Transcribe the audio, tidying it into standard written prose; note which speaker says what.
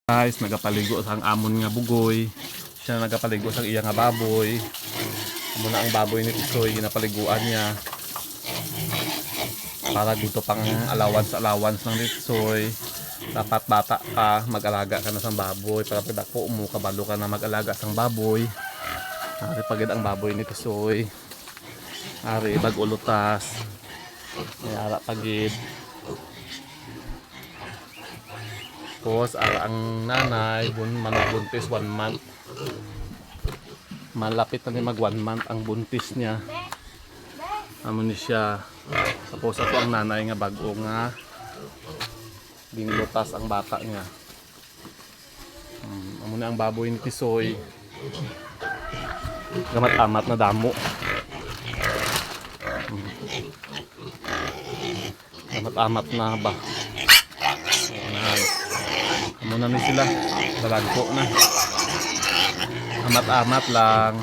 Speaker 1: Guys, nagapaligo sa amon nga bugoy. Siya nagapaligo sa iya nga baboy. Amo na ang baboy ni Tisoy, ginapaliguan niya. Para dito pang allowance ng Tisoy. Dapat bata ka, mag-alaga ka na sa baboy. Para pag ako kabalo ka na mag-alaga sa baboy. Ari pagid ang baboy ni Tisoy. Ari bag-ulutas. Mayara pagid. Tapos ang nanay manubuntis 1 month. Malapit na ni mag 1 month ang buntis niya. Amo ni siya. Tapos ako ang nanay nga bago nga ginlutas ang bata niya. Amo na ang baboy ni Tisoy. Gamat-amat na damo. Gamat-amat na ba? Amo na ni sila. Balagpo na. Amat-amat lang.